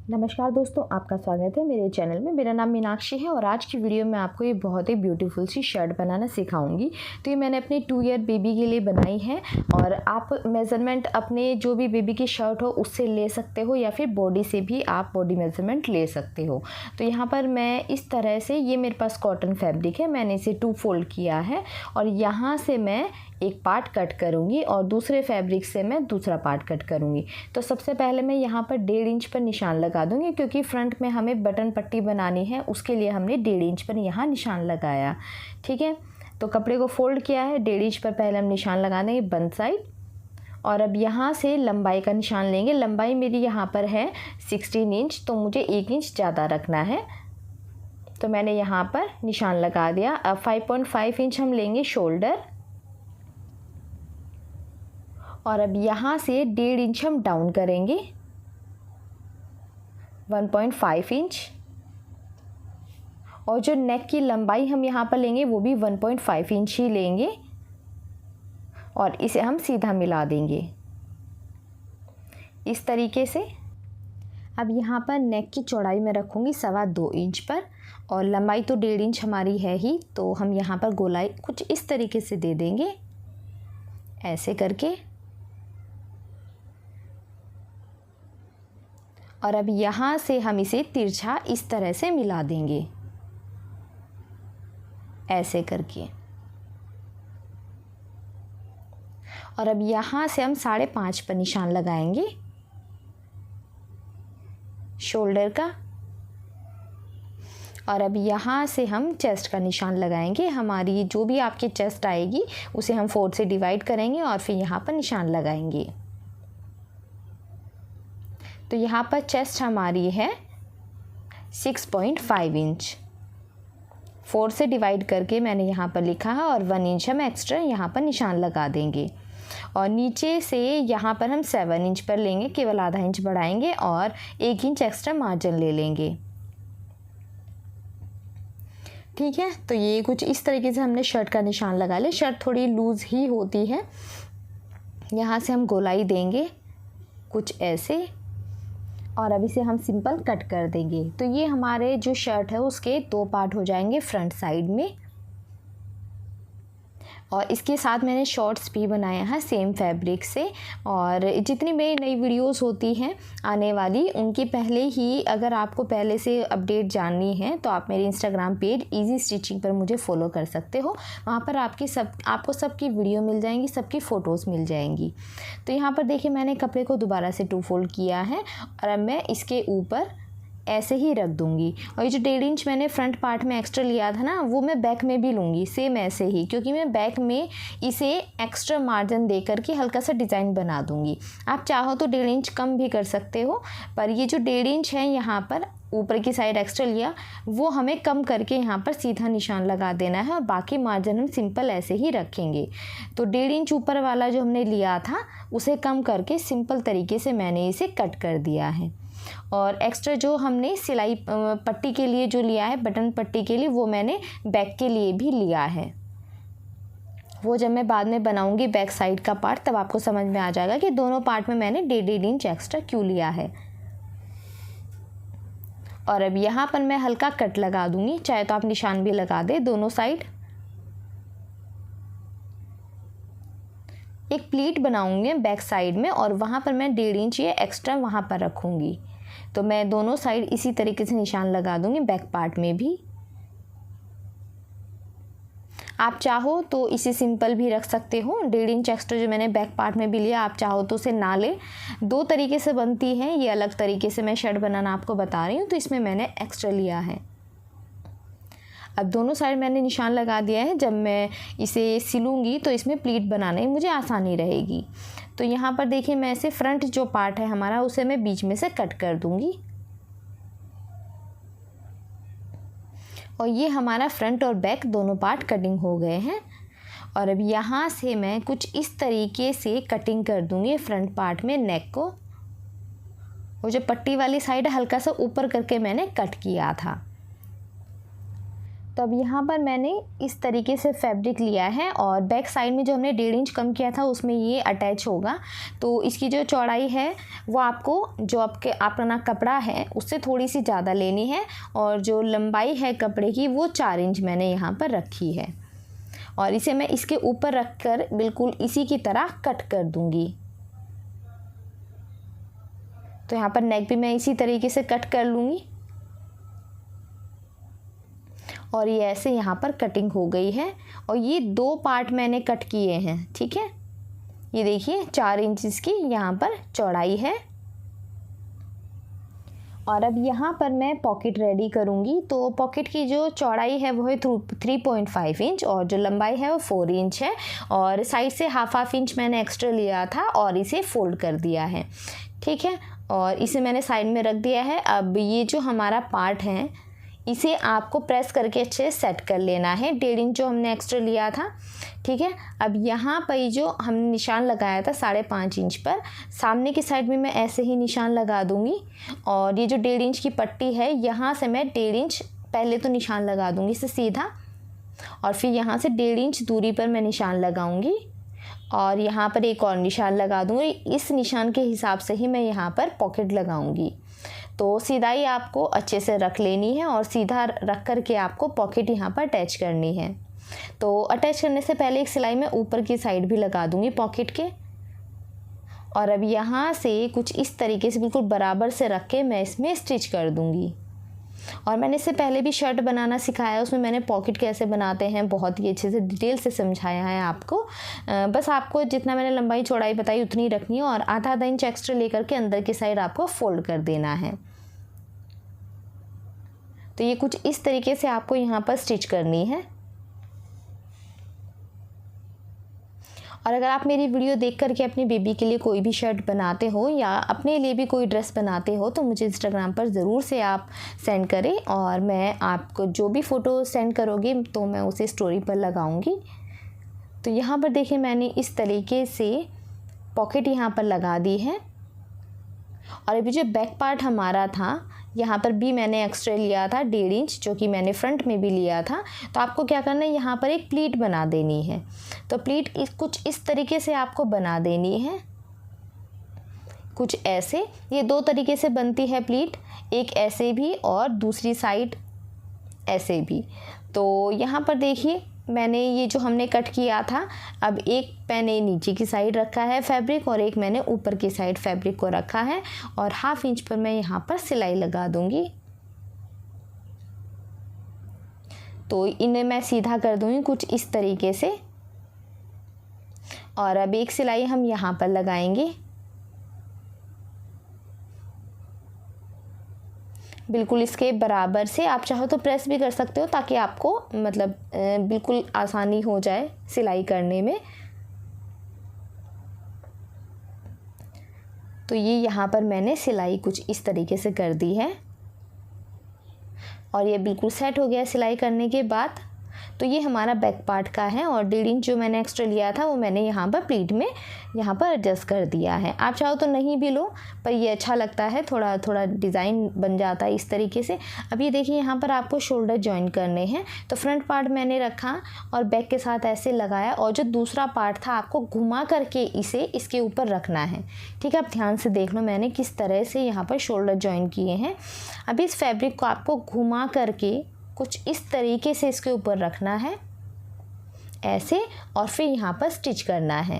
नमस्कार दोस्तों, आपका स्वागत है मेरे चैनल में। मेरा नाम मीनाक्षी है और आज की वीडियो में आपको ये बहुत ही ब्यूटीफुल सी शर्ट बनाना सिखाऊंगी। तो ये मैंने अपने 2 ईयर बेबी के लिए बनाई है और आप मेज़रमेंट अपने जो भी बेबी की शर्ट हो उससे ले सकते हो या फिर बॉडी से भी आप बॉडी मेज़रमेंट ले सकते हो। तो यहाँ पर मैं इस तरह से, ये मेरे पास कॉटन फैब्रिक है, मैंने इसे 2 फोल्ड किया है और यहाँ से मैं एक पार्ट कट करूँगी और दूसरे फैब्रिक से मैं दूसरा पार्ट कट करूँगी। तो सबसे पहले मैं यहाँ पर 1.5 इंच पर निशान लगा दूँगी, क्योंकि फ्रंट में हमें बटन पट्टी बनानी है, उसके लिए हमने 1.5 इंच पर यहाँ निशान लगाया। ठीक है, तो कपड़े को फोल्ड किया है, 1.5 इंच पर पहले हम निशान लगा देंगे बंद साइड और अब यहाँ से लंबाई का निशान लेंगे। लंबाई मेरी यहाँ पर है 16 इंच, तो मुझे 1 इंच ज़्यादा रखना है, तो मैंने यहाँ पर निशान लगा दिया। अब 5.5 इंच हम लेंगे शोल्डर और अब यहाँ से 1.5 इंच हम डाउन करेंगे, 1.5 इंच, और जो नेक की लंबाई हम यहाँ पर लेंगे वो भी 1.5 इंच ही लेंगे और इसे हम सीधा मिला देंगे इस तरीके से। अब यहाँ पर नेक की चौड़ाई मैं रखूँगी 2.25 इंच पर और लंबाई तो 1.5 इंच हमारी है ही, तो हम यहाँ पर गोलाई कुछ इस तरीके से दे देंगे, ऐसे करके। और अब यहाँ से हम इसे तिरछा इस तरह से मिला देंगे, ऐसे करके। और अब यहाँ से हम 5.5 पर निशान लगाएंगे शोल्डर का और अब यहाँ से हम चेस्ट का निशान लगाएंगे। हमारी जो भी आपकी चेस्ट आएगी उसे हम 4 से डिवाइड करेंगे और फिर यहाँ पर निशान लगाएंगे। तो यहाँ पर चेस्ट हमारी है 6.5 इंच, 4 से डिवाइड करके मैंने यहाँ पर लिखा है और 1 इंच हम एक्स्ट्रा यहाँ पर निशान लगा देंगे। और नीचे से यहाँ पर हम 7 इंच पर लेंगे, केवल आधा इंच बढ़ाएंगे और 1 इंच एक्स्ट्रा मार्जिन ले लेंगे। ठीक है, तो ये कुछ इस तरीके से हमने शर्ट का निशान लगा लिया। शर्ट थोड़ी लूज़ ही होती है। यहाँ से हम गोलाई देंगे कुछ ऐसे और अब इसे हम सिंपल कट कर देंगे। तो ये हमारे जो शर्ट है उसके 2 पार्ट हो जाएंगे फ्रंट साइड में। और इसके साथ मैंने शॉर्ट्स भी बनाया है सेम फैब्रिक से। और जितनी मेरी नई वीडियोस होती हैं आने वाली, उनकी पहले ही, अगर आपको पहले से अपडेट जाननी है तो आप मेरे इंस्टाग्राम पेज इजी स्टिचिंग पर मुझे फॉलो कर सकते हो। वहाँ पर आपको सबकी वीडियो मिल जाएंगी, सबकी फ़ोटोज़ मिल जाएंगी। तो यहाँ पर देखिए, मैंने कपड़े को दोबारा से 2 फोल्ड किया है और अब मैं इसके ऊपर ऐसे ही रख दूंगी। और ये जो 1.5 इंच मैंने फ्रंट पार्ट में एक्स्ट्रा लिया था ना, वो मैं बैक में भी लूँगी सेम ऐसे ही, क्योंकि मैं बैक में इसे एक्स्ट्रा मार्जिन दे करके हल्का सा डिज़ाइन बना दूंगी। आप चाहो तो 1.5 इंच कम भी कर सकते हो, पर ये जो 1.5 इंच है यहाँ पर ऊपर की साइड एक्स्ट्रा लिया, वो हमें कम करके यहाँ पर सीधा निशान लगा देना है और बाकी मार्जिन हम सिंपल ऐसे ही रखेंगे। तो 1.5 इंच ऊपर वाला जो हमने लिया था उसे कम करके सिंपल तरीके से मैंने इसे कट कर दिया है। और एक्स्ट्रा जो हमने सिलाई पट्टी के लिए जो लिया है, बटन पट्टी के लिए, वो मैंने बैक के लिए भी लिया है। वो जब मैं बाद में बनाऊंगी बैक साइड का पार्ट, तब आपको समझ में आ जाएगा कि दोनों पार्ट में मैंने 1.5 इंच एक्स्ट्रा क्यों लिया है। और अब यहाँ पर मैं हल्का कट लगा दूंगी, चाहे तो आप निशान भी लगा दे दोनों साइड। एक प्लीट बनाऊंगी बैक साइड में और वहाँ पर मैं 1.5 इंच ये एक्स्ट्रा वहाँ पर रखूँगी। तो मैं दोनों साइड इसी तरीके से निशान लगा दूंगी बैक पार्ट में भी। आप चाहो तो इसे सिंपल भी रख सकते हो। 1.5 इंच एक्स्ट्रा जो मैंने बैक पार्ट में भी लिया, आप चाहो तो उसे ना ले। 2 तरीके से बनती है, ये अलग तरीके से मैं शर्ट बनाना आपको बता रही हूँ, तो इसमें मैंने एक्स्ट्रा लिया है। अब दोनों साइड मैंने निशान लगा दिया है। जब मैं इसे सिलूँगी तो इसमें प्लीट बनाने में मुझे आसानी रहेगी। तो यहाँ पर देखिए, मैं इसे फ्रंट जो पार्ट है हमारा, उसे मैं बीच में से कट कर दूँगी और ये हमारा फ्रंट और बैक दोनों पार्ट कटिंग हो गए हैं। और अब यहाँ से मैं कुछ इस तरीके से कटिंग कर दूँगी फ्रंट पार्ट में नेक को। वो जो पट्टी वाली साइड हल्का सा ऊपर करके मैंने कट किया था। तो अब यहाँ पर मैंने इस तरीके से फैब्रिक लिया है और बैक साइड में जो हमने 1.5 इंच कम किया था उसमें ये अटैच होगा। तो इसकी जो चौड़ाई है वो आपको जो अपना कपड़ा है उससे थोड़ी सी ज़्यादा लेनी है और जो लंबाई है कपड़े की वो 4 इंच मैंने यहाँ पर रखी है और इसे मैं इसके ऊपर रख कर बिल्कुल इसी की तरह कट कर दूँगी। तो यहाँ पर नेक भी मैं इसी तरीके से कट कर लूँगी और ये ऐसे यहाँ पर कटिंग हो गई है और ये 2 पार्ट मैंने कट किए हैं। ठीक है, ये देखिए 4 इंच इसकी यहाँ पर चौड़ाई है। और अब यहाँ पर मैं पॉकेट रेडी करूँगी। तो पॉकेट की जो चौड़ाई है वो है 3.5 इंच और जो लंबाई है वो 4 इंच है और साइड से हाफ इंच मैंने एक्स्ट्रा लिया था और इसे फोल्ड कर दिया है। ठीक है, और इसे मैंने साइड में रख दिया है। अब ये जो हमारा पार्ट है इसे आपको प्रेस करके अच्छे से सेट कर लेना है, 1.5 इंच जो हमने एक्स्ट्रा लिया था। ठीक है, अब यहाँ पर जो हमने निशान लगाया था 5.5 इंच पर, सामने की साइड में मैं ऐसे ही निशान लगा दूँगी और ये जो 1.5 इंच की पट्टी है यहाँ से मैं 1.5 इंच पहले तो निशान लगा दूँगी इसे सीधा और फिर यहाँ से 1.5 इंच दूरी पर मैं निशान लगाऊँगी और यहाँ पर एक और निशान लगा दूँगी। इस निशान के हिसाब से ही मैं यहाँ पर पॉकेट लगाऊँगी। तो सीधाई आपको अच्छे से रख लेनी है और सीधा रख कर के आपको पॉकेट यहाँ पर अटैच करनी है। तो अटैच करने से पहले एक सिलाई मैं ऊपर की साइड भी लगा दूँगी पॉकेट के और अब यहाँ से कुछ इस तरीके से बिल्कुल बराबर से रख के मैं इसमें स्टिच कर दूँगी। और मैंने इससे पहले भी शर्ट बनाना सिखाया, उसमें मैंने पॉकेट कैसे बनाते हैं बहुत ही अच्छे से डिटेल से समझाया है आपको। बस आपको जितना मैंने लंबाई चौड़ाई बताई उतनी रखनी है और आधा इंच एक्स्ट्रा लेकर के अंदर की साइड आपको फोल्ड कर देना है। तो ये कुछ इस तरीके से आपको यहाँ पर स्टिच करनी है। और अगर आप मेरी वीडियो देख करके अपनी बेबी के लिए कोई भी शर्ट बनाते हो या अपने लिए भी कोई ड्रेस बनाते हो तो मुझे इंस्टाग्राम पर ज़रूर से आप सेंड करें और मैं आपको जो भी फ़ोटो सेंड करोगे तो मैं उसे स्टोरी पर लगाऊंगी। तो यहाँ पर देखिए मैंने इस तरीके से पॉकेट यहाँ पर लगा दी है और अभी जो बैक पार्ट हमारा था यहाँ पर भी मैंने एक्स्ट्रा लिया था 1.5 इंच जो कि मैंने फ्रंट में भी लिया था। तो आपको क्या करना है, यहाँ पर एक प्लीट बना देनी है। तो प्लीट कुछ इस तरीके से आपको बना देनी है, कुछ ऐसे। ये 2 तरीके से बनती है प्लीट, एक ऐसे भी और दूसरी साइड ऐसे भी। तो यहाँ पर देखिए मैंने ये जो हमने कट किया था, अब एक मैंने नीचे की साइड रखा है फैब्रिक और एक मैंने ऊपर की साइड फैब्रिक को रखा है और हाफ इंच पर मैं यहाँ पर सिलाई लगा दूँगी। तो इन्हें मैं सीधा कर दूँगी कुछ इस तरीके से और अब एक सिलाई हम यहाँ पर लगाएंगे बिल्कुल इसके बराबर से। आप चाहो तो प्रेस भी कर सकते हो ताकि आपको मतलब बिल्कुल आसानी हो जाए सिलाई करने में। तो ये यहाँ पर मैंने सिलाई कुछ इस तरीके से कर दी है और ये बिल्कुल सेट हो गया सिलाई करने के बाद। तो ये हमारा बैक पार्ट का है और 1.5 इंच जो मैंने एक्स्ट्रा लिया था वो मैंने यहाँ पर प्लीट में यहाँ पर एडजस्ट कर दिया है। आप चाहो तो नहीं भी लो पर ये अच्छा लगता है, थोड़ा थोड़ा डिज़ाइन बन जाता है इस तरीके से। अब ये देखिए यहाँ पर आपको शोल्डर जॉइन करने हैं। तो फ्रंट पार्ट मैंने रखा और बैक के साथ ऐसे लगाया और जो दूसरा पार्ट था आपको घुमा करके इसे इसके ऊपर रखना है। ठीक है, आप ध्यान से देख लो मैंने किस तरह से यहाँ पर शोल्डर जॉइन किए हैं। अब इस फैब्रिक को आपको घुमा करके कुछ इस तरीके से इसके ऊपर रखना है ऐसे और फिर यहाँ पर स्टिच करना है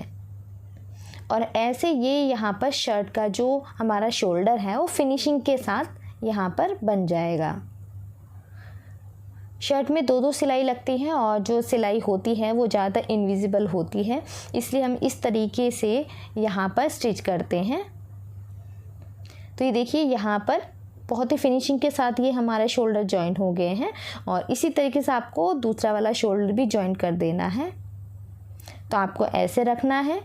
और ऐसे ये यहाँ पर शर्ट का जो हमारा शोल्डर है वो फिनिशिंग के साथ यहाँ पर बन जाएगा। शर्ट में 2-2 सिलाई लगती है और जो सिलाई होती है वो ज़्यादा इनविजिबल होती है, इसलिए हम इस तरीके से यहाँ पर स्टिच करते हैं। तो ये देखिए यहाँ पर बहुत ही फिनिशिंग के साथ ये हमारे शोल्डर जॉइंट हो गए हैं और इसी तरीके से आपको दूसरा वाला शोल्डर भी जॉइंट कर देना है। तो आपको ऐसे रखना है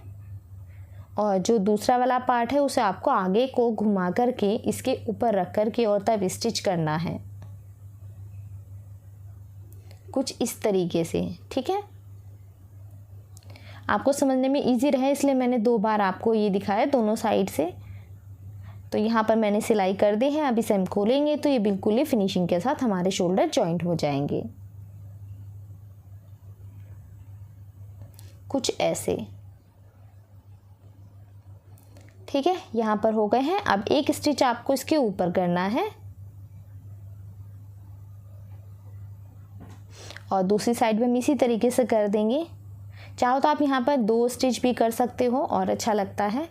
और जो दूसरा वाला पार्ट है उसे आपको आगे को घुमा करके इसके ऊपर रख करके और तब स्टिच करना है कुछ इस तरीके से। ठीक है, आपको समझने में इजी रहे इसलिए मैंने 2 बार आपको ये दिखाया दोनों साइड से। तो यहाँ पर मैंने सिलाई कर दी है। अब इसे हम खोलेंगे तो ये बिल्कुल ही फिनिशिंग के साथ हमारे शोल्डर जॉइंट हो जाएंगे। कुछ ऐसे। ठीक है, यहाँ पर हो गए हैं। अब एक स्टिच आपको इसके ऊपर करना है और दूसरी साइड में हम इसी तरीके से कर देंगे। चाहो तो आप यहाँ पर 2 स्टिच भी कर सकते हो और अच्छा लगता है।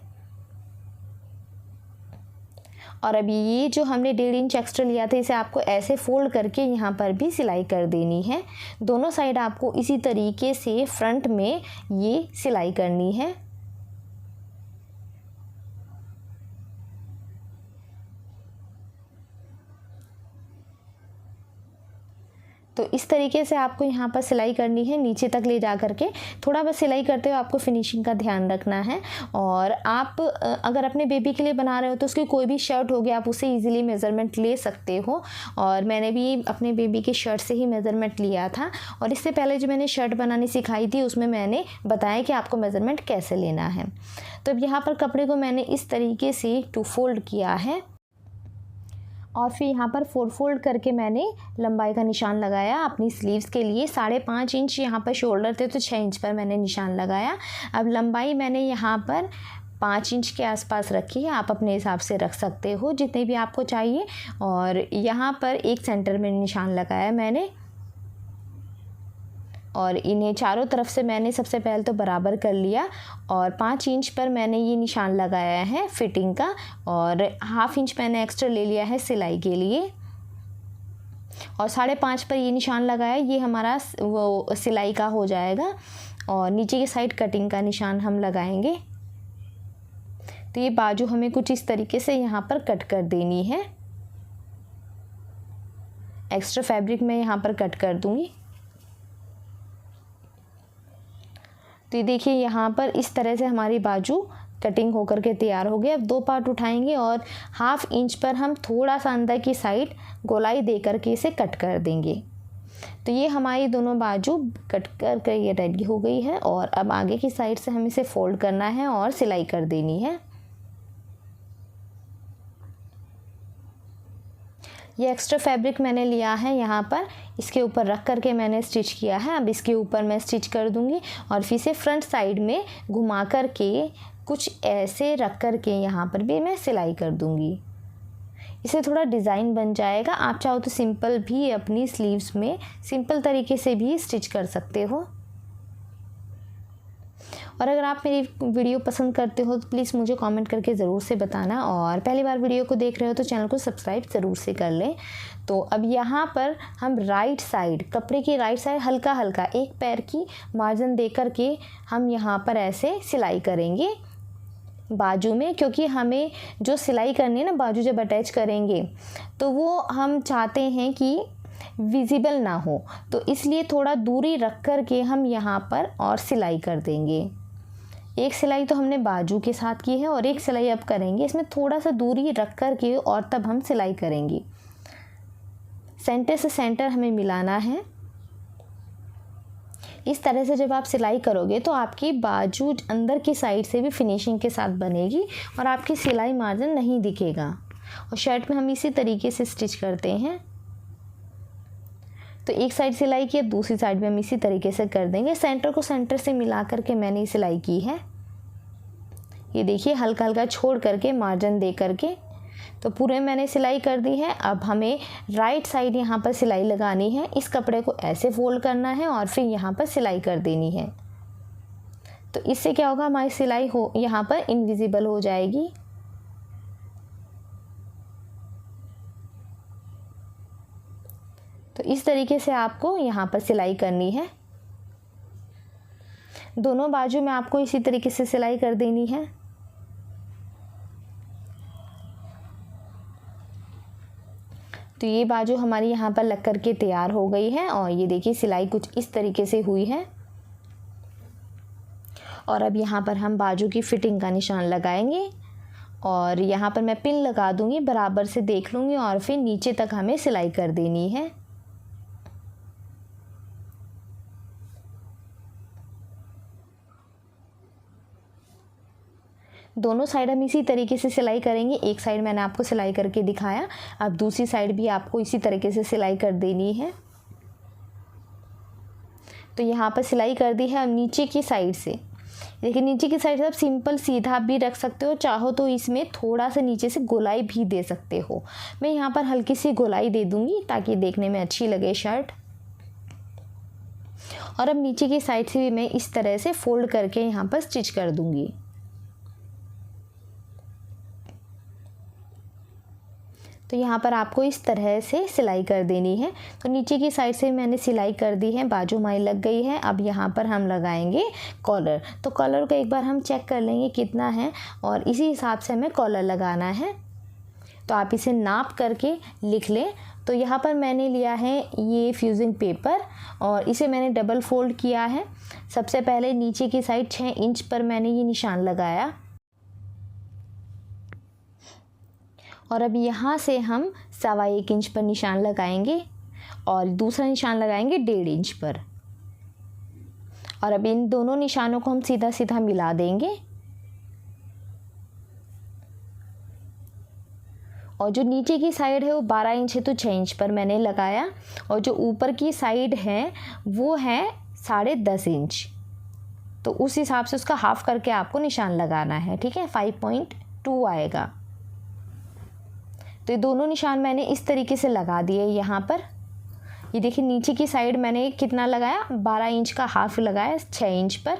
और अभी ये जो हमने 1.5 इंच एक्स्ट्रा लिया था इसे आपको ऐसे फोल्ड करके यहाँ पर भी सिलाई कर देनी है। दोनों साइड आपको इसी तरीके से फ्रंट में ये सिलाई करनी है। तो इस तरीके से आपको यहाँ पर सिलाई करनी है नीचे तक ले जा करके। थोड़ा बस सिलाई करते हुए आपको फिनिशिंग का ध्यान रखना है। और आप अगर अपने बेबी के लिए बना रहे हो तो उसकी कोई भी शर्ट होगी, आप उसे इजीली मेज़रमेंट ले सकते हो। और मैंने भी अपने बेबी की शर्ट से ही मेज़रमेंट लिया था। और इससे पहले जो मैंने शर्ट बनानी सिखाई थी उसमें मैंने बताया कि आपको मेज़रमेंट कैसे लेना है। तो अब यहाँ पर कपड़े को मैंने इस तरीके से 2 फोल्ड किया है और फिर यहाँ पर 4 फोल्ड करके मैंने लंबाई का निशान लगाया अपनी स्लीव्स के लिए। 5.5 इंच यहाँ पर शोल्डर थे तो 6 इंच पर मैंने निशान लगाया। अब लंबाई मैंने यहाँ पर 5 इंच के आसपास रखी है, आप अपने हिसाब से रख सकते हो जितने भी आपको चाहिए। और यहाँ पर एक सेंटर में निशान लगाया मैंने और इन्हें चारों तरफ से मैंने सबसे पहले तो बराबर कर लिया। और 5 इंच पर मैंने ये निशान लगाया है फिटिंग का और 1/2 इंच मैंने एक्स्ट्रा ले लिया है सिलाई के लिए। और 5.5 पर ये निशान लगाया, ये हमारा वो सिलाई का हो जाएगा। और नीचे की साइड कटिंग का निशान हम लगाएंगे। तो ये बाजू हमें कुछ इस तरीके से यहाँ पर कट कर देनी है। एक्स्ट्रा फैब्रिक मैं यहाँ पर कट कर दूँगी। तो ये देखिए यहाँ पर इस तरह से हमारी बाजू कटिंग होकर के तैयार हो गई। अब 2 पार्ट उठाएंगे और 1/2 इंच पर हम थोड़ा सा अंदर की साइड गोलाई दे करके इसे कट कर देंगे। तो ये हमारी दोनों बाजू कट कर ये रेडी हो गई है। और अब आगे की साइड से हम इसे फोल्ड करना है और सिलाई कर देनी है। ये एक्स्ट्रा फैब्रिक मैंने लिया है यहाँ पर, इसके ऊपर रख करके मैंने स्टिच किया है। अब इसके ऊपर मैं स्टिच कर दूँगी और फिर से फ्रंट साइड में घुमा कर के कुछ ऐसे रख कर के यहाँ पर भी मैं सिलाई कर दूँगी। इससे थोड़ा डिज़ाइन बन जाएगा। आप चाहो तो सिंपल भी अपनी स्लीव्स में सिंपल तरीके से भी स्टिच कर सकते हो। और अगर आप मेरी वीडियो पसंद करते हो तो प्लीज़ मुझे कमेंट करके ज़रूर से बताना। और पहली बार वीडियो को देख रहे हो तो चैनल को सब्सक्राइब ज़रूर से कर लें। तो अब यहाँ पर हम राइट साइड, कपड़े की राइट साइड हल्का हल्का एक पैर की मार्जिन दे कर के हम यहाँ पर ऐसे सिलाई करेंगे बाजू में। क्योंकि हमें जो सिलाई करनी है ना, बाजू जब अटैच करेंगे तो वो हम चाहते हैं कि विजिबल ना हो, तो इसलिए थोड़ा दूरी रख कर के हम यहाँ पर और सिलाई कर देंगे। एक सिलाई तो हमने बाजू के साथ की है और एक सिलाई अब करेंगे इसमें थोड़ा सा दूरी रख कर के और तब हम सिलाई करेंगे। सेंटर से सेंटर हमें मिलाना है। इस तरह से जब आप सिलाई करोगे तो आपकी बाजू अंदर की साइड से भी फिनिशिंग के साथ बनेगी और आपकी सिलाई मार्जिन नहीं दिखेगा। और शर्ट में हम इसी तरीके से स्टिच करते हैं। तो एक साइड सिलाई की, दूसरी साइड में हम इसी तरीके से कर देंगे। सेंटर को सेंटर से मिला करके मैंने सिलाई की है। ये देखिए हल्का हल्का छोड़ करके मार्जिन दे करके तो पूरे मैंने सिलाई कर दी है। अब हमें राइट साइड यहाँ पर सिलाई लगानी है। इस कपड़े को ऐसे फोल्ड करना है और फिर यहाँ पर सिलाई कर देनी है। तो इससे क्या होगा, हमारी सिलाई हो यहाँ पर इनविजिबल हो जाएगी। तो इस तरीके से आपको यहाँ पर सिलाई करनी है। दोनों बाजू में आपको इसी तरीके से सिलाई कर देनी है। तो ये बाजू हमारी यहाँ पर लग करके तैयार हो गई है और ये देखिए सिलाई कुछ इस तरीके से हुई है। और अब यहाँ पर हम बाजू की फिटिंग का निशान लगाएंगे और यहाँ पर मैं पिन लगा दूँगी, बराबर से देख लूँगी और फिर नीचे तक हमें सिलाई कर देनी है। दोनों साइड हम इसी तरीके से सिलाई करेंगे। एक साइड मैंने आपको सिलाई करके दिखाया, अब दूसरी साइड भी आपको इसी तरीके से सिलाई कर देनी है। तो यहाँ पर सिलाई कर दी है। अब नीचे की साइड से देखिए, नीचे की साइड से आप सिंपल सीधा भी रख सकते हो, चाहो तो इसमें थोड़ा सा नीचे से गोलाई भी दे सकते हो। मैं यहाँ पर हल्की सी गोलाई दे दूँगी ताकि देखने में अच्छी लगे शर्ट। और अब नीचे की साइड से भी मैं इस तरह से फोल्ड करके यहाँ पर स्टिच कर दूँगी। तो यहाँ पर आपको इस तरह से सिलाई कर देनी है। तो नीचे की साइड से मैंने सिलाई कर दी है, बाजू माई लग गई है। अब यहाँ पर हम लगाएंगे कॉलर। तो कॉलर को एक बार हम चेक कर लेंगे कितना है और इसी हिसाब से हमें कॉलर लगाना है। तो आप इसे नाप करके लिख लें। तो यहाँ पर मैंने लिया है ये फ्यूजिंग पेपर और इसे मैंने डबल फोल्ड किया है। सबसे पहले नीचे की साइड 6 इंच पर मैंने ये निशान लगाया और अब यहाँ से हम 1.25 इंच पर निशान लगाएंगे और दूसरा निशान लगाएंगे 1.5 इंच पर। और अब इन दोनों निशानों को हम सीधा सीधा मिला देंगे। और जो नीचे की साइड है वो 12 इंच है तो 6 इंच पर मैंने लगाया और जो ऊपर की साइड है वो है 10.5 इंच। तो उस हिसाब से उसका हाफ करके आपको निशान लगाना है, ठीक है। 5.2 आएगा। तो ये दोनों निशान मैंने इस तरीके से लगा दिए यहाँ पर। ये देखिए, नीचे की साइड मैंने कितना लगाया, 12 इंच का हाफ लगाया 6 इंच पर,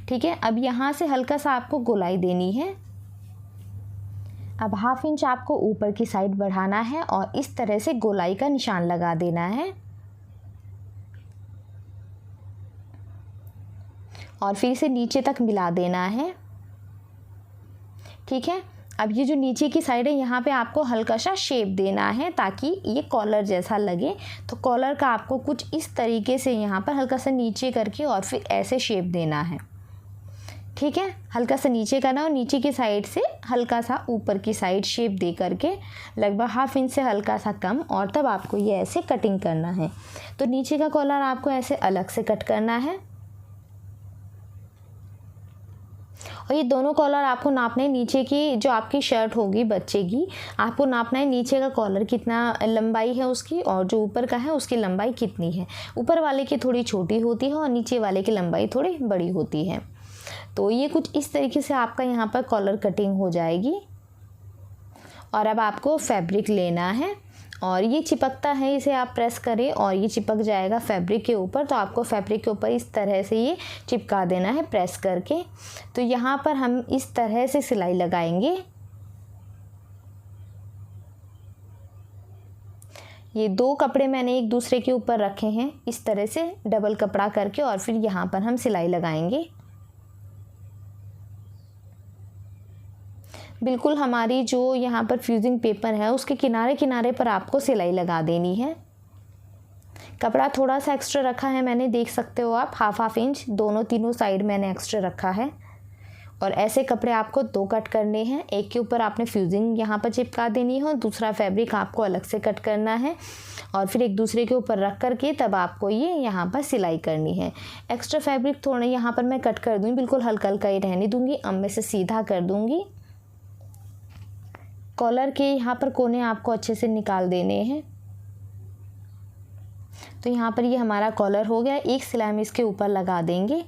ठीक है। अब यहाँ से हल्का सा आपको गोलाई देनी है। अब 1/2 इंच आपको ऊपर की साइड बढ़ाना है और इस तरह से गोलाई का निशान लगा देना है और फिर इसे नीचे तक मिला देना है, ठीक है। अब ये जो नीचे की साइड है यहाँ पे आपको हल्का सा शेप देना है ताकि ये कॉलर जैसा लगे। तो कॉलर का आपको कुछ इस तरीके से यहाँ पर हल्का सा नीचे करके और फिर ऐसे शेप देना है, ठीक है। हल्का सा नीचे करना और नीचे की साइड से हल्का सा ऊपर की साइड शेप दे करके लगभग 1/2 इंच से हल्का सा कम, और तब आपको ये ऐसे कटिंग करना है। तो नीचे का कॉलर आपको ऐसे अलग से कट करना है और ये दोनों कॉलर आपको नापने, नीचे की जो आपकी शर्ट होगी बच्चे की, आपको नापना है नीचे का कॉलर कितना लंबाई है उसकी और जो ऊपर का है उसकी लंबाई कितनी है। ऊपर वाले की थोड़ी छोटी होती है और नीचे वाले की लंबाई थोड़ी बड़ी होती है। तो ये कुछ इस तरीके से आपका यहाँ पर कॉलर कटिंग हो जाएगी। और अब आपको फैब्रिक लेना है और ये चिपकता है, इसे आप प्रेस करें और ये चिपक जाएगा फैब्रिक के ऊपर। तो आपको फैब्रिक के ऊपर इस तरह से ये चिपका देना है प्रेस करके। तो यहाँ पर हम इस तरह से सिलाई लगाएंगे। ये 2 कपड़े मैंने एक दूसरे के ऊपर रखे हैं इस तरह से डबल कपड़ा करके और फिर यहाँ पर हम सिलाई लगाएंगे। बिल्कुल हमारी जो यहाँ पर फ्यूजिंग पेपर है उसके किनारे किनारे पर आपको सिलाई लगा देनी है। कपड़ा थोड़ा सा एक्स्ट्रा रखा है मैंने, देख सकते हो आप, 1/2 इंच दोनों तीनों साइड मैंने एक्स्ट्रा रखा है। और ऐसे कपड़े आपको 2 कट करने हैं। एक के ऊपर आपने फ्यूजिंग यहाँ पर चिपका देनी है और दूसरा फैब्रिक आपको अलग से कट करना है और फिर एक दूसरे के ऊपर रख करके तब आपको ये यहाँ पर सिलाई करनी है। एक्स्ट्रा फैब्रिक थोड़ा यहाँ पर मैं कट कर दूँगी, बिल्कुल हल्का हल्का ही रहने दूँगी। अब मैं इसे सीधा कर दूँगी। कॉलर के यहाँ पर कोने आपको अच्छे से निकाल देने हैं। तो यहाँ पर ये हमारा कॉलर हो गया। एक सिलाई हम इसके ऊपर लगा देंगे।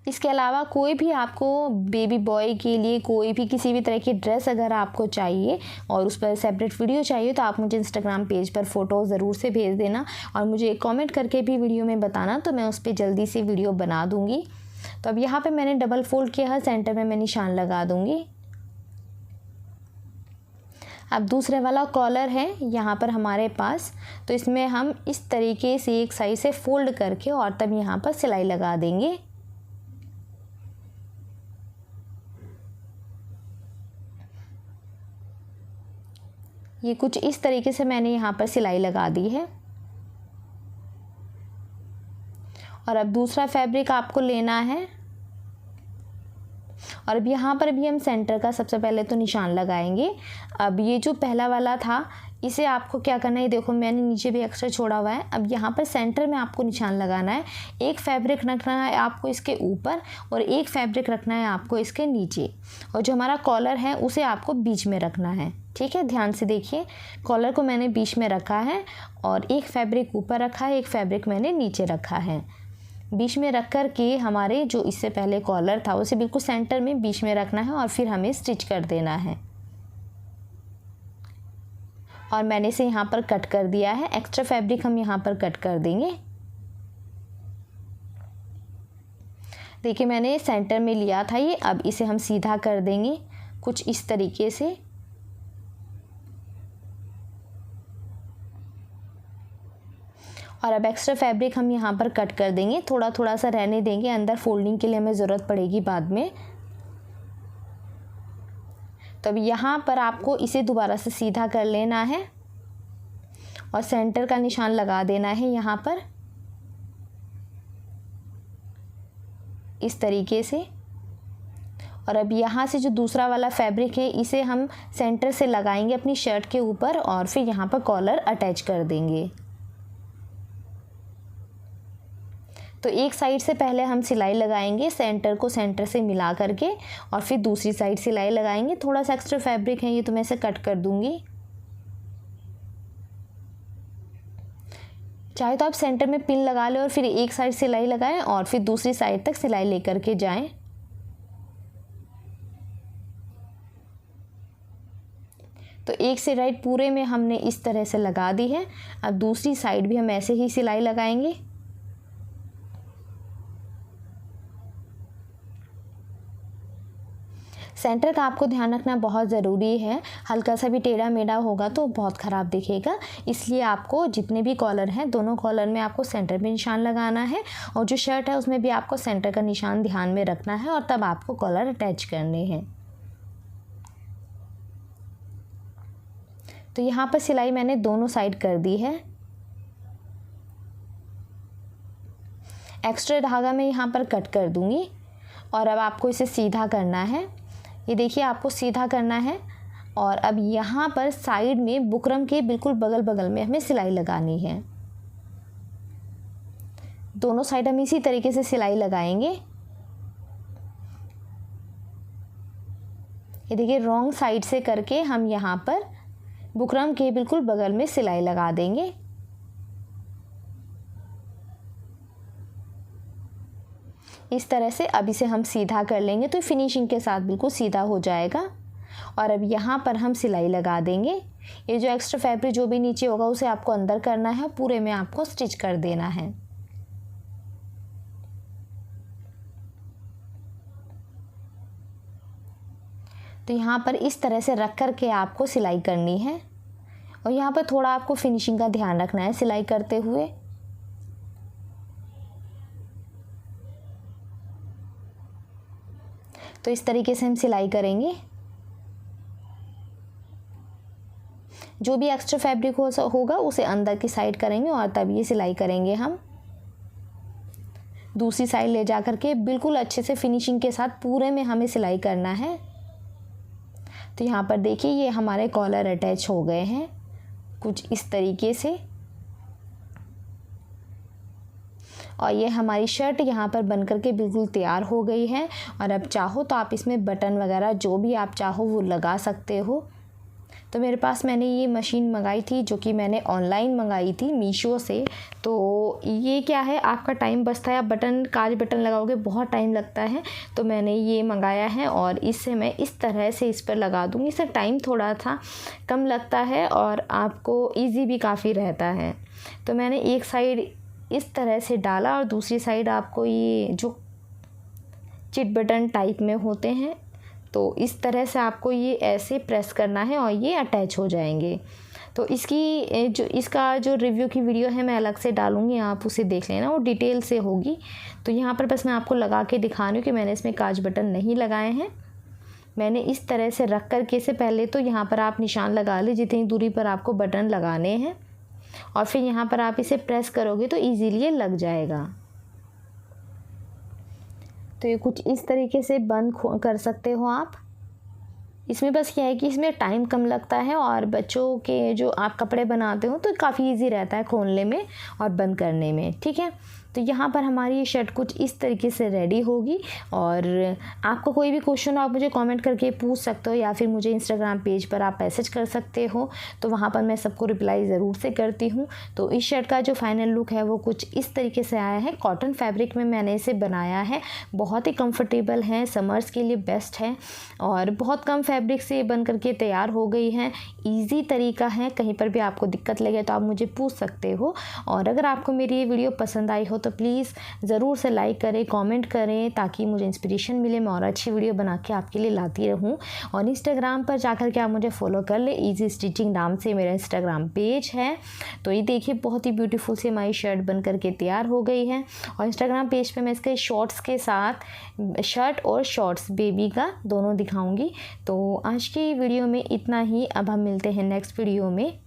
इसके अलावा कोई भी आपको बेबी बॉय के लिए कोई भी किसी भी तरह की ड्रेस अगर आपको चाहिए और उस पर सेपरेट वीडियो चाहिए तो आप मुझे इंस्टाग्राम पेज पर फ़ोटो ज़रूर से भेज देना और मुझे कमेंट करके भी वीडियो में बताना, तो मैं उस पर जल्दी से वीडियो बना दूँगी। तो अब यहाँ पे मैंने डबल फोल्ड किया है, सेंटर में मैं निशान लगा दूँगी। अब दूसरे वाला कॉलर है यहाँ पर हमारे पास, तो इसमें हम इस तरीके से एक साइड से फोल्ड करके और तब यहाँ पर सिलाई लगा देंगे। ये कुछ इस तरीके से मैंने यहाँ पर सिलाई लगा दी है। और अब दूसरा फैब्रिक आपको लेना है और अब यहाँ पर भी हम सेंटर का सबसे पहले तो निशान लगाएंगे। अब ये जो पहला वाला था इसे आपको क्या करना है, देखो मैंने नीचे भी एक्स्ट्रा छोड़ा हुआ है। अब यहाँ पर सेंटर में आपको निशान लगाना है। एक फैब्रिक रखना है आपको इसके ऊपर और एक फैब्रिक रखना है आपको इसके नीचे, और जो हमारा कॉलर है उसे आपको बीच में रखना है। ठीक है, ध्यान से देखिए, कॉलर को मैंने बीच में रखा है और एक फैब्रिक ऊपर रखा है, एक फैब्रिक मैंने नीचे रखा है। बीच में रख कर के हमारे जो इससे पहले कॉलर था उसे बिल्कुल सेंटर में बीच में रखना है और फिर हमें स्टिच कर देना है। और मैंने इसे यहाँ पर कट कर दिया है। एक्स्ट्रा फैब्रिक हम यहाँ पर कट कर देंगे। देखिए मैंने सेंटर में लिया था ये, अब इसे हम सीधा कर देंगे कुछ इस तरीके से। और अब एक्स्ट्रा फैब्रिक हम यहाँ पर कट कर देंगे, थोड़ा थोड़ा सा रहने देंगे, अंदर फोल्डिंग के लिए हमें ज़रूरत पड़ेगी बाद में। तब यहाँ पर आपको इसे दोबारा से सीधा कर लेना है और सेंटर का निशान लगा देना है यहाँ पर इस तरीके से। और अब यहाँ से जो दूसरा वाला फैब्रिक है इसे हम सेंटर से लगाएंगे अपनी शर्ट के ऊपर और फिर यहाँ पर कॉलर अटैच कर देंगे। तो एक साइड से पहले हम सिलाई लगाएंगे, सेंटर को सेंटर से मिला करके, और फिर दूसरी साइड सिलाई लगाएंगे। थोड़ा सा एक्स्ट्रा फैब्रिक है ये तो मैं इसे कट कर दूंगी। चाहे तो आप सेंटर में पिन लगा लें और फिर एक साइड सिलाई लगाएं और फिर दूसरी साइड तक सिलाई लेकर के जाएं। तो एक सिलाई पूरे में हमने इस तरह से लगा दी है। अब दूसरी साइड भी हम ऐसे ही सिलाई लगाएंगे। सेंटर का आपको ध्यान रखना बहुत ज़रूरी है, हल्का सा भी टेढ़ा मेढ़ा होगा तो बहुत ख़राब दिखेगा। इसलिए आपको जितने भी कॉलर हैं दोनों कॉलर में आपको सेंटर में निशान लगाना है, और जो शर्ट है उसमें भी आपको सेंटर का निशान ध्यान में रखना है, और तब आपको कॉलर अटैच करने हैं। तो यहाँ पर सिलाई मैंने दोनों साइड कर दी है। एक्स्ट्रा धागा मैं यहाँ पर कट कर दूँगी और अब आपको इसे सीधा करना है। ये देखिए आपको सीधा करना है। और अब यहाँ पर साइड में बुकरम के बिल्कुल बगल बगल में हमें सिलाई लगानी है। दोनों साइड हम इसी तरीके से सिलाई लगाएंगे। ये देखिए रॉन्ग साइड से करके हम यहाँ पर बुकरम के बिल्कुल बगल में सिलाई लगा देंगे। इस तरह से अब इसे हम सीधा कर लेंगे तो फिनिशिंग के साथ बिल्कुल सीधा हो जाएगा। और अब यहाँ पर हम सिलाई लगा देंगे। ये जो एक्स्ट्रा फैब्रिक जो भी नीचे होगा उसे आपको अंदर करना है, पूरे में आपको स्टिच कर देना है। तो यहाँ पर इस तरह से रख कर के आपको सिलाई करनी है, और यहाँ पर थोड़ा आपको फिनिशिंग का ध्यान रखना है सिलाई करते हुए। तो इस तरीके से हम सिलाई करेंगे। जो भी एक्स्ट्रा फैब्रिक होगा उसे अंदर की साइड करेंगे और तब ये सिलाई करेंगे हम। दूसरी साइड ले जा करके बिल्कुल अच्छे से फिनिशिंग के साथ पूरे में हमें सिलाई करना है। तो यहाँ पर देखिए ये हमारे कॉलर अटैच हो गए हैं कुछ इस तरीके से, और ये हमारी शर्ट यहाँ पर बन करके बिल्कुल तैयार हो गई है। और अब चाहो तो आप इसमें बटन वगैरह जो भी आप चाहो वो लगा सकते हो। तो मेरे पास मैंने ये मशीन मंगाई थी जो कि मैंने ऑनलाइन मंगाई थी मीशो से। तो ये क्या है, आपका टाइम बचता है। आप बटन काज बटन लगाओगे बहुत टाइम लगता है, तो मैंने ये मंगाया है और इससे मैं इस तरह से इस पर लगा दूँगी। इससे टाइम थोड़ा सा कम लगता है और आपको ईजी भी काफ़ी रहता है। तो मैंने एक साइड इस तरह से डाला और दूसरी साइड आपको ये जो चिट बटन टाइप में होते हैं तो इस तरह से आपको ये ऐसे प्रेस करना है और ये अटैच हो जाएंगे। तो इसका जो रिव्यू की वीडियो है मैं अलग से डालूँगी, आप उसे देख लेना, वो डिटेल से होगी। तो यहाँ पर बस मैं आपको लगा के दिखा रही हूँ कि मैंने इसमें काज बटन नहीं लगाए हैं। मैंने इस तरह से रख कर के से पहले तो यहाँ पर आप निशान लगा लें जितनी दूरी पर आपको बटन लगाने हैं, और फिर यहाँ पर आप इसे प्रेस करोगे तो इजीली ये लग जाएगा। तो ये कुछ इस तरीके से बंद कर सकते हो आप इसमें बस क्या है कि इसमें टाइम कम लगता है और बच्चों के जो आप कपड़े बनाते हो तो काफ़ी इजी रहता है खोलने में और बंद करने में। ठीक है, तो यहाँ पर हमारी ये शर्ट कुछ इस तरीके से रेडी होगी। और आपको कोई भी क्वेश्चन आप मुझे कमेंट करके पूछ सकते हो या फिर मुझे इंस्टाग्राम पेज पर आप मैसेज कर सकते हो, तो वहाँ पर मैं सबको रिप्लाई ज़रूर से करती हूँ। तो इस शर्ट का जो फाइनल लुक है वो कुछ इस तरीके से आया है। कॉटन फैब्रिक में मैंने इसे बनाया है, बहुत ही कंफर्टेबल है, समर्स के लिए बेस्ट है और बहुत कम फैब्रिक से बन करके तैयार हो गई है। ईजी तरीका है, कहीं पर भी आपको दिक्कत लगे तो आप मुझे पूछ सकते हो। और अगर आपको मेरी ये वीडियो पसंद आई हो तो प्लीज़ ज़रूर से लाइक करें, कमेंट करें, ताकि मुझे इंस्पिरेशन मिले, मैं और अच्छी वीडियो बना के आपके लिए लाती रहूं। और इंस्टाग्राम पर जाकर के आप मुझे फॉलो कर ले, ईजी स्टिचिंग नाम से मेरा इंस्टाग्राम पेज है। तो ये देखिए बहुत ही ब्यूटीफुल से हमारी शर्ट बन करके तैयार हो गई है। और इंस्टाग्राम पेज पे मैं इसके शॉर्ट्स के साथ शर्ट और शॉर्ट्स बेबी का दोनों दिखाऊंगी। तो आज की वीडियो में इतना ही, अब हम मिलते हैं नेक्स्ट वीडियो में।